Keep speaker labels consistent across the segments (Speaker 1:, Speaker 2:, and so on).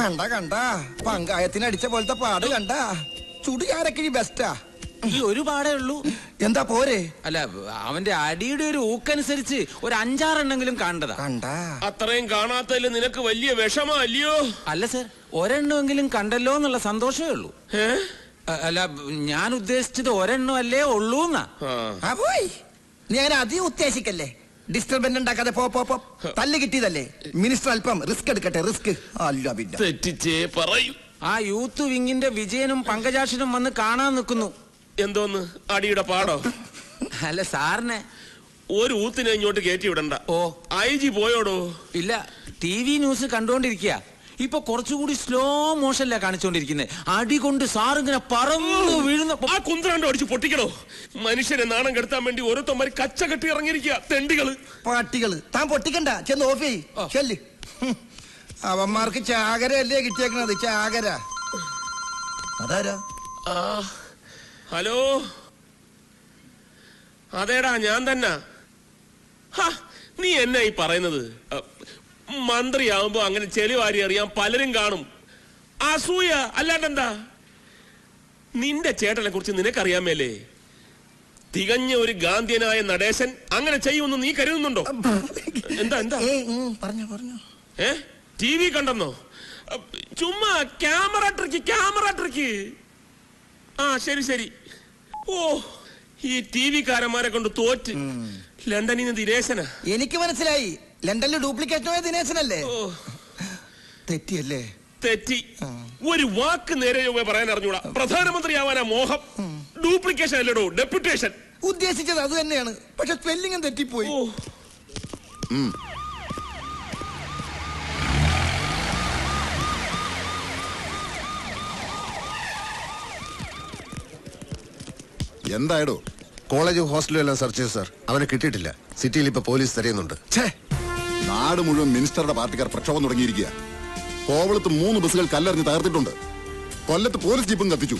Speaker 1: കണ്ട കണ്ട പങ്കായത്തിന് അടിച്ച പോലത്തെ പാട് കണ്ട ചുടുകാരൊക്കെ ബെസ്റ്റാ.
Speaker 2: ഈ ഒരു പാടേ ഉള്ളൂ.
Speaker 1: എന്താ പോരെ?
Speaker 2: അല്ല, അവന്റെ അടിയുടെ ഒരു ഊക്കനുസരിച്ച് ഒരു 5-6 എണ്ണെങ്കിലും കാണണ്ടതാ.
Speaker 1: കണ്ട
Speaker 3: അത്രയും കാണാത്തതിൽ നിനക്ക് വലിയ വിഷമല്ലയോ?
Speaker 2: അല്ല സർ, ഒരെണ്ണമെങ്കിലും കണ്ടല്ലോ എന്നുള്ള സന്തോഷമേ ഉള്ളൂ. അല്ല, ഞാൻ ഉദ്ദേശിച്ചത് ഒരെണ്ണം അല്ലേ ഉള്ളൂ എന്നാ.
Speaker 1: പോയി നീ അങ്ങനെ അധികം ഉദ്ദേശിക്കല്ലേ. ഡിസ്റ്റർബൻസ് ഉണ്ടാക്കാതെ പോ. തല്ല് കിട്ടിയതല്ലേ. മിനിസ്റ്റർ അല്പം റിസ്ക് എടുക്കട്ടെ. റിസ്ക് അല്ല പിന്നെ
Speaker 3: തെറ്റിച്ചേ പറയൂ.
Speaker 2: ആ യൂത്ത് വിങ്ങിന്റെ വിജയനും പങ്കജാക്ഷനും വന്ന് കാണാൻ നിൽക്കുന്നു.
Speaker 3: എന്തോന്ന് അടിയുടെ പാടോ?
Speaker 2: അല്ല സാറിനെ
Speaker 3: ഒരു ഊത്തിനെ ഇങ്ങോട്ട് കയറ്റി വിടണ്ട.
Speaker 2: ഓ,
Speaker 3: IG പോയോടോ?
Speaker 2: ഇല്ല, TV ന്യൂസ് കണ്ടോണ്ടിരിക്കുക. ഇപ്പൊ കുറച്ചുകൂടി സ്ലോ മോഷനിലാ കാണിച്ചോണ്ടിരിക്കുന്നത്. അടി കൊണ്ട് സാറിങ്ങനെ പറന്നു വീഴുന്ന
Speaker 3: ആ കുന്ത്രണ്ടോ അടിച്ച് പൊട്ടിക്കണോ? മനുഷ്യനെ നാണം കെടുത്താൻ വേണ്ടി ഓരോരുത്തന്മാര് കച്ച കെട്ടി ഇറങ്ങിയിരിക്കുക. തെണ്ടികള്,
Speaker 1: പാട്ടികള്. താൻ പൊട്ടിക്കണ്ട, ചെന്ന് ഓഫ് ചെയ്യ്. ചെല്ല്. അവന്മാർക്ക് ചാകരയല്ലേ കിട്ടിയേക്കണത്. ചാകര. അതാരാ?
Speaker 3: ഹലോ, അതേടാ ഞാൻ തന്നെ. നീ എന്നാ ഈ പറയുന്നത്? മന്ത്രിയാവുമ്പോ അങ്ങനെ ചെളിവാരി അറിയാൻ പലരും കാണും. അസൂയ അല്ലാണ്ടെന്താ? നിന്റെ ചേട്ടനെ കുറിച്ച് നിനക്കറിയാമേലേ? തികഞ്ഞ ഒരു ഗാന്ധിയനായ നടേശൻ അങ്ങനെ ചെയ്യുമെന്ന് നീ കരുതുന്നുണ്ടോ? എന്താ
Speaker 1: പറഞ്ഞു
Speaker 3: TV കണ്ടെന്നോ? ചുമ്മാ ക്യാമറ ട്രിക്ക്. ശരി. ഓ, ഈ TV കാരന്മാരെ കൊണ്ട് തോറ്റ്. ലണ്ടനിൽ നിന്ന് ദിനേശനാ.
Speaker 1: എനിക്ക് മനസ്സിലായി. ലണ്ടനിൽ ഡ്യൂപ്ലിക്കേഷനായ ദിനേശനല്ലേ? തെറ്റിയല്ലേ?
Speaker 3: തെറ്റി. ഒരു വാക്ക് നേരെ പറയാൻ അറിഞ്ഞൂടാ. പ്രധാനമന്ത്രിയാവാനാ മോഹം. ഡ്യൂപ്ലിക്കേഷൻ അല്ലടോ, ഡെപ്യൂട്ടേഷൻ.
Speaker 1: ഉദ്ദേശിച്ചത് അത് തന്നെയാണ്, പക്ഷെ സ്പെല്ലിംഗും തെറ്റിപ്പോയി.
Speaker 4: എന്തായടോ? കോളേജും ഹോസ്റ്റലും എല്ലാം സെർച്ച് ചെയ്തു സാർ. അവനെ കിട്ടിയിട്ടില്ല. സിറ്റിയിൽ ഇപ്പൊ പോലീസ് തിരയുന്നുണ്ട്.
Speaker 5: നാട് മുഴുവൻ മിനിസ്റ്ററുടെ പാർട്ടിക്കാർ പ്രക്ഷോഭം തുടങ്ങിയിരിക്കുക. കോവളത്ത് 3 ബസ്സുകൾ കല്ലെറിഞ്ഞ് തകർത്തിട്ടുണ്ട്. കൊല്ലത്ത് പോലീസ് ജീപ്പും കത്തിച്ചു.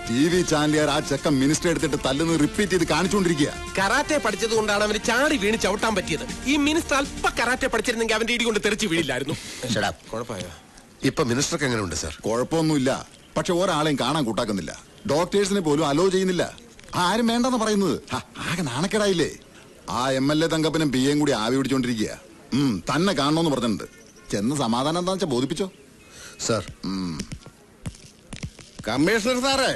Speaker 5: TV ചാനലുകാർ ആ ചെക്കൻ മിനിസ്റ്റർ എടുത്തിട്ട് തല്ലുന്നത് റിപ്പീറ്റ് ചെയ്ത് കാണിച്ചുകൊണ്ടിരിക്കുക.
Speaker 3: കരാറ്റെ പഠിച്ചത് കൊണ്ടാണ് അവന് ചാടി വീണ് ചവിട്ടാൻ പറ്റിയത്. ഈ മിനിസ്റ്റർ അല്പ കരാറ്റെ പഠിച്ചിരുന്നെങ്കിൽ അവന്റെ ഇടി കൊണ്ട് തെറിച്ച് വീഴില്ലായിരുന്നു.
Speaker 4: കുഴപ്പമായോ? ഇപ്പൊ മിനിസ്റ്റർക്ക് എങ്ങനെയുണ്ട് സാർ?
Speaker 5: കുഴപ്പമൊന്നുമില്ല, പക്ഷെ ഒരാളെയും കാണാൻ കൂട്ടാക്കുന്നില്ല. ഡോക്ടേഴ്സിനെ പോലും അലോ ചെയ്യുന്നില്ല. ആരും വേണ്ടെന്ന് പറയുന്നത്. ആകെ നാണക്കേടായില്ലേ? ആ MLA തങ്കപ്പനും PA കൂടി ആവി പിടിച്ചോണ്ടിരിക്കുക. തന്നെ കാണണമെന്ന് പറഞ്ഞിട്ടുണ്ട്. ചെന്ന് സമാധാനം എന്താ വെച്ചാൽ ബോധിപ്പിച്ചോ
Speaker 4: സാർ. കമ്മീഷണർ സാറേ,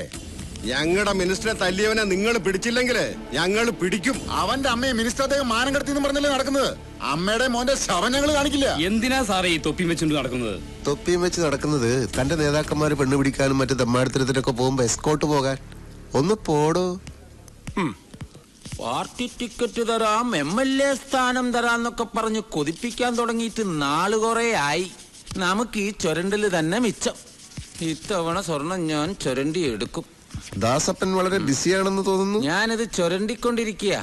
Speaker 4: ഞങ്ങളുടെ മിനിസ്റ്ററെ തല്ലിയവനെ നിങ്ങൾ പിടിച്ചില്ലെങ്കില് ഞങ്ങൾ പിടിക്കും.
Speaker 5: അവന്റെ അമ്മയെ മിനിസ്റ്റർ അദ്ദേഹം മാനം കടത്തി പറഞ്ഞല്ലേ നടക്കുന്നത്. അമ്മയുടെ മോന്റെ ശവം ഞങ്ങൾ കാണിക്കില്ല.
Speaker 6: എന്തിനാ സാറേ ഈ തൊപ്പിയും വെച്ചുകൊണ്ട് നടക്കുന്നത്?
Speaker 4: തൊപ്പിയും വെച്ച് നടക്കുന്നത് തന്റെ നേതാക്കന്മാര് പെണ്ണ് പിടിക്കാനും മറ്റു തെമ്മാടിത്തരത്തിനൊക്കെ പോകുമ്പോ എസ്കോട്ട് പോകാൻ. ഒന്ന് പോടോ.
Speaker 2: പാർട്ടി ടിക്കറ്റ് തരാം, MLA സ്ഥാനം തരാന്നൊക്കെ പറഞ്ഞ് കൊതിപ്പിക്കാൻ തുടങ്ങിയിട്ട് നാള് കുറെ ആയി. നമുക്ക് ഈ ചുരണ്ടില് തന്നെ മിച്ചം. ഇത്തവണ സ്വർണം ഞാൻ ചുരണ്ടി എടുക്കും.
Speaker 4: ദാസപ്പൻ വളരെ ബിസിയാണെന്ന് തോന്നുന്നു.
Speaker 2: ഞാനിത് ചുരണ്ടിക്കൊണ്ടിരിക്കുക.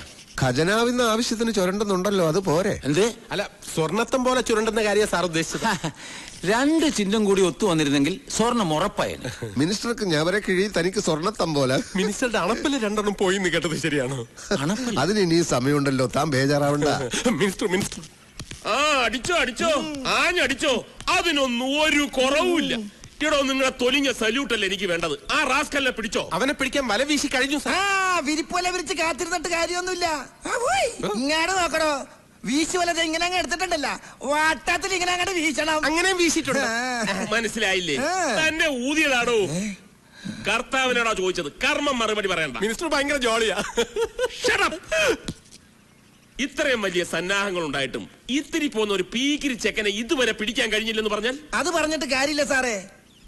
Speaker 4: ഖജനാവിന്ന് ആവശ്യത്തിന് ചുരണ്ടുന്നുണ്ടല്ലോ, അത് പോരെ?
Speaker 2: എന്ത്?
Speaker 3: അല്ല, സ്വർണത്തം പോലെ ചുരണ്ടെന്ന കാര്യം സാർ ഉദ്ദേശിച്ചത്.
Speaker 2: 2 ചിഹ്നം കൂടി ഒത്തു വന്നിരുന്നെങ്കിൽ സ്വർണം ഉറപ്പായിരുന്നു.
Speaker 4: മിനിസ്റ്റർക്ക് ഞവരെ കിഴി, തനിക്ക് സ്വർണ്ണത്തം പോലെ.
Speaker 3: മിനിസ്റ്ററുടെ അണപ്പില് 2 പോയിന്ന് കേട്ടത് ശരിയാണോ?
Speaker 4: അതിന് ഇനി സമയമുണ്ടല്ലോ, താൻ ബേജാറാവണ്ട.
Speaker 3: മിനിസ്റ്റർ അടിച്ചോ ആഞ്ഞടിച്ചോ, അതിനൊന്നും ഒരു കുറവുമില്ല. ഇടോ, നിങ്ങളെ തൊലിഞ്ഞ സല്യൂട്ടല്ലേ എനിക്ക് വേണ്ടത്. ആ റാസ്കലിനെ പിടിച്ചോ. അവനെ പിടിക്കാൻ വല വീശി കഴിഞ്ഞു.
Speaker 1: വിരിപ്പോലെ വിരിച്ച് കാത്തിരുന്നിട്ട് കാര്യമൊന്നുമില്ല. ഇങ്ങാട് നോക്കണോ, വീശി വലത് ഇങ്ങനെ അങ്ങ് എടുത്തിട്ടുണ്ടല്ല, വാട്ടത്തിൽ ഇങ്ങനെ അങ്ങോട്ട് വീശണം.
Speaker 3: അങ്ങനെ വീശിട്ടുണ്ട്. മനസ്സിലായില്ലേ? തന്നെ ഊതിയതാടോ. കർത്താവിനാണോ ചോദിച്ചത്? കർമ്മം മറുപടി പറയണ്ട. മിനിസ്റ്റർ ഭയങ്കര ജോളിയാ. ഇത്രയും വലിയ സന്നാഹങ്ങൾ ഉണ്ടായിട്ടും ഇത്തിരി പോന്ന ഒരു പീക്കിരി ചെക്കനെ ഇതുവരെ പിടിക്കാൻ കഴിഞ്ഞില്ലെന്ന് പറഞ്ഞാൽ
Speaker 1: അത് പറഞ്ഞിട്ട് കാര്യമില്ല സാറേ.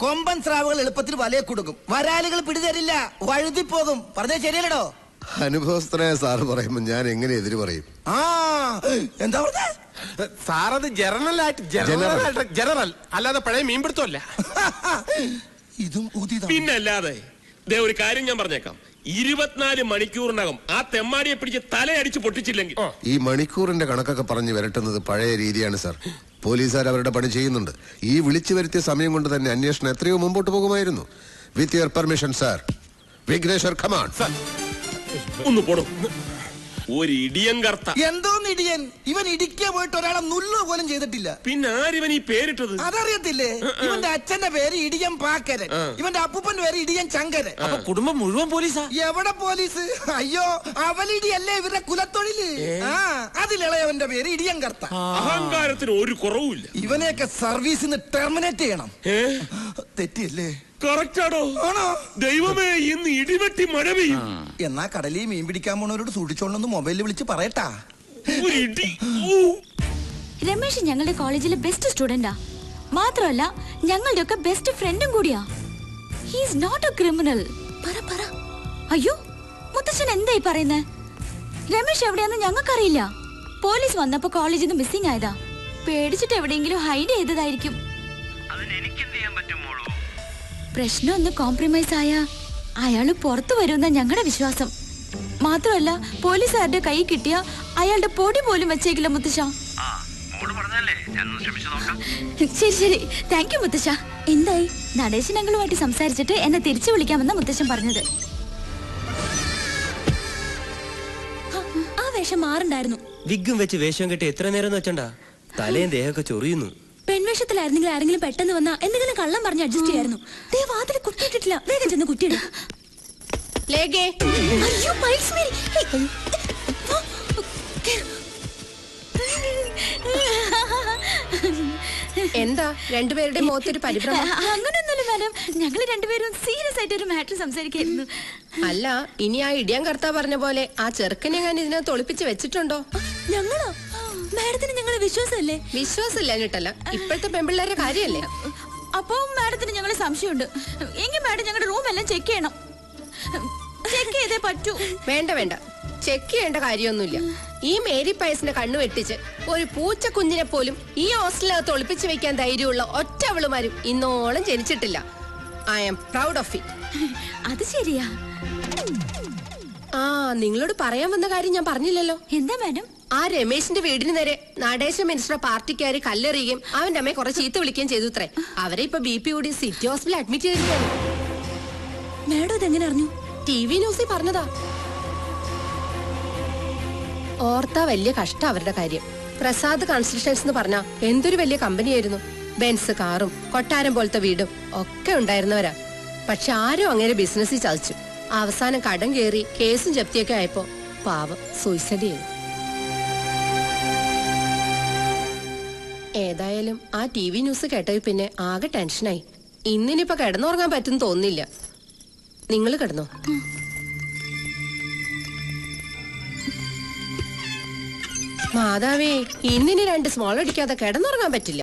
Speaker 1: കൊമ്പൻ സ്രാവുകൾ എളുപ്പത്തിൽ വലയെ കൊടുക്കും, വരാലുകൾ പിടിതരില്ല, വഴുതി പോകും. പറഞ്ഞ ശരിയല്ലടോ?
Speaker 4: അനുഭവസ്ഥനായ സാറ് പറയുമ്പോ ഞാൻ എങ്ങനെ എതിര് പറയും?
Speaker 1: എന്താ പറഞ്ഞ
Speaker 3: സാറത് ജനറൽ അല്ലാതെ പഴയ മീൻപിടുത്തമല്ല.
Speaker 1: ഇതും
Speaker 3: പിന്നല്ലാതെ. ഒരു കാര്യം ഞാൻ പറഞ്ഞേക്കാം. 24 മണിക്കൂറിനകം ആ തെമ്മാടിയെ പിടിച്ച് തലയടിച്ച് പൊട്ടിച്ചില്ലെങ്കിൽ.
Speaker 4: ഈ മണിക്കൂറിന്റെ കണക്കൊക്കെ പറഞ്ഞു വരട്ടുന്നത് പഴയ രീതിയാണ് സാർ. പോലീസുകാർ അവരുടെ പണി ചെയ്യുന്നുണ്ട്. ഈ വിളിച്ചു വരുത്തിയ സമയം കൊണ്ട് തന്നെ അന്വേഷണം എത്രയോ മുമ്പോട്ട് പോകുമായിരുന്നു. With your permission sir. Vigneshwar, come on.
Speaker 3: ഒന്ന് പോടും. ഒരു ഇടിയൻ കർത്ത.
Speaker 1: എന്തോന്ന് ഇടിയൻ? ഇവൻ ഇടിക്കാൻ പോയിട്ട് ഒരാളെ നുള്ളു പോലും ചെയ്തിട്ടില്ല.
Speaker 3: പിന്നെ ആരിവൻ ഈ പേരിട്ടത്?
Speaker 1: അതറിയത്തില്ലേ? ഇവന്റെ അച്ഛന്റെ പേര് ഇടിയൻ പാക്കരൻ, ഇവന്റെ അപ്പൂപ്പന്റെ പേര് ഇടിയൻ ചങ്കരൻ.
Speaker 2: അപ്പൊ കുടുംബം മുഴുവൻ പോലീസാ?
Speaker 1: എവിടെ പോലീസ്? അയ്യോ, അവലിടിയല്ലേ ഇവരുടെ കുലത്തൊഴില്. ആ, അതിലിളയവന്റെ പേര് ഇടിയൻ കർത്ത.
Speaker 3: അഹങ്കാരത്തിന് ഒരു കുറവുമില്ല.
Speaker 1: ഇവനെയൊക്കെ സർവീസിന്ന് ടെർമിനേറ്റ് ചെയ്യണം. തെറ്റിയല്ലേ?
Speaker 3: കറക്റ്റാണോ?
Speaker 1: ആണോ?
Speaker 3: ദൈവമേ, ഇന്ന് ഇടിവെട്ടി മഴ പെയ്യും.
Speaker 1: എന്നാ കടലിൽ മീൻ പിടിക്കാൻ പോണവരോട് സൂക്ഷിച്ചോളന്ന് മൊബൈലിൽ വിളിച്ച് പറയട്ടാ.
Speaker 3: ഒരു ഇടി.
Speaker 7: രമേശ് ഞങ്ങളുടെ കോളേജിലെ ബെസ്റ്റ് സ്റ്റുഡന്റാ. മാത്രമല്ല ഞങ്ങളുടെ ഒക്കെ ബെസ്റ്റ് ഫ്രണ്ടും കൂടിയാ. He's not a criminal. പറ. അയ്യോ, മുത്തച്ഛൻ എന്തായി പറയുന്നേ? രമേശ് എവിടെയാന്ന് ഞങ്ങൾക്കറിയില്ല. പോലീസ് വന്നപ്പോ കോളേജിൽ നിന്ന് മിസ്സിംഗ് ആയതാ. പേടിച്ചിട്ട് എവിടെയെങ്കിലും ഹൈഡ് ചെയ്തതായിരിക്കും. പ്രശ്നം ഒന്ന് കോംപ്രമൈസ് ആയ അയാള് പുറത്തു വരുമെന്ന ഞങ്ങളുടെ വിശ്വാസം. മാത്രമല്ല പോലീസുകാരുടെ കൈ കിട്ടിയ അയാളുടെ പൊടി പോലും വെച്ചേക്കില്ല മുത്തശ്ശ. ശരി, താങ്ക് യു മുത്തശ്ശ. എന്തായി? നടേശൻ അങ്കിളുമായിട്ട് സംസാരിച്ചിട്ട് എന്നെ തിരിച്ചു വിളിക്കാമെന്ന മുത്തശ്ശൻ പറഞ്ഞത്. ആ വേഷം മാറുണ്ടായിരുന്നു.
Speaker 8: വിഗും വെച്ച് വേഷം കെട്ടി എത്ര നേരം വെച്ചണ്ടാ? തലയും ദേഹമൊക്കെ ചൊറിയുന്നു.
Speaker 7: പെൺവേഷത്തിലായിരുന്നെങ്കിൽ ആരെങ്കിലും പെട്ടെന്ന് വന്നാ എന്തെങ്കിലും കള്ളം പറഞ്ഞ് അഡ്ജസ്റ്റ് ചെയ്യായിരുന്നു. വാതിൽ കുത്തിയിട്ടിട്ടില്ല. വേഗം ചെന്ന് കുത്തിയിടും.
Speaker 9: എന്താ രണ്ടുപേരുടെ മുഖത്തൊരു പരിഭ്രമം?
Speaker 7: അങ്ങനൊന്നുമില്ല മാഡം, ഞങ്ങള് രണ്ടുപേരും സീരിയസ് ആയിട്ട് ഒരു മാറ്റർ സംസാരിക്കായിരുന്നു.
Speaker 9: അല്ല, ഇനി ആ ഇടിയാൻ കർത്താ പറഞ്ഞ പോലെ ആ ചെറുക്കനെ ഞാൻ ഇതിനകത്ത് ഒളിപ്പിച്ച് വെച്ചിട്ടുണ്ടോ?
Speaker 7: ഞങ്ങളോ? മാഡത്തിന് ഞങ്ങളെ വിശ്വാസമല്ലേ?
Speaker 9: വിശ്വാസമില്ലാഞ്ഞിട്ടല്ല, ഇപ്പോഴത്തെ പെൺപിള്ളേരുടെ കാര്യല്ലേ.
Speaker 7: അപ്പൊ മാഡത്തിന് ഞങ്ങളെ സംശയമുണ്ട്. എങ്കിൽ മാഡം ഞങ്ങളുടെ റൂം എല്ലാം ചെക്ക് ചെയ്യണം. ചെക്ക് ചെയ്തേ പറ്റൂ.
Speaker 9: വേണ്ട, ചെക്ക് ചെയ്യേണ്ട കാര്യമൊന്നുമില്ല. ഈ മേരി പയസിന്റെ കണ്ണു വെട്ടിച്ച് ഒരു പൂച്ച കുഞ്ഞിനെ പോലും ഈ ഹോസ്റ്റലിനകത്ത് ഒളിപ്പിച്ചു വെക്കാൻ ധൈര്യമുള്ള ഒറ്റ അവളുമാരും ഇന്നോളം ജനിച്ചിട്ടില്ല. I am proud of it.
Speaker 7: അത് ശരിയാ.
Speaker 9: ആ, നിങ്ങളോട് പറയാൻ വന്ന കാര്യം ഞാൻ പറഞ്ഞില്ലല്ലോ.
Speaker 7: എന്താ മാഡം?
Speaker 9: ആ രമേശിന്റെ വീടിന് നേരെ നടേശ മിനിസ്റ്റർ പാർട്ടിക്കാര് കല്ലെറിയുകയും അവന്റെ അമ്മയെ കുറെ ചീത്ത വിളിക്കുകയും ചെയ്തു അത്രേ. അവരെ ഇപ്പൊ BP കൂടി സിറ്റി ഹോസ്പിറ്റലിൽ അഡ്മിറ്റ് ചെയ്തിരിക്കുകയാണ്.
Speaker 7: മാഡം ഇതെങ്ങനെ അറിഞ്ഞു?
Speaker 9: TV ന്യൂസിൽ പറഞ്ഞതാ. ഓർത്താ വലിയ കഷ്ടം അവരുടെ കാര്യം. പ്രസാദ് കൺസ്ട്രക്ഷൻസ് എന്ന് പറഞ്ഞാ എന്തൊരു വലിയ കമ്പനിയായിരുന്നു. ബെൻസ് കാറും കൊട്ടാരം പോലത്തെ വീടും ഒക്കെ ഉണ്ടായിരുന്നവരാ. പക്ഷെ ആരും അങ്ങനെ ബിസിനസ്സിൽ ചതിച്ചു. അവസാനം കടം കയറി കേസും ജപ്തിയൊക്കെ ആയപ്പോ പാവം സൂയിസൈഡ് ചെയ്തു. ഏതായാലും ആ TV ന്യൂസ് കേട്ടത് പിന്നെ ആകെ ടെൻഷനായി. ഇന്നിനിപ്പോ കിടന്നുറങ്ങാൻ പറ്റും തോന്നില്ല. നിങ്ങൾ കിടന്നോ? മാതാവേ, ഇന്നിനി 2 സ്മോൾ അടിക്കാതെ കിടന്നുറങ്ങാൻ പറ്റില്ല.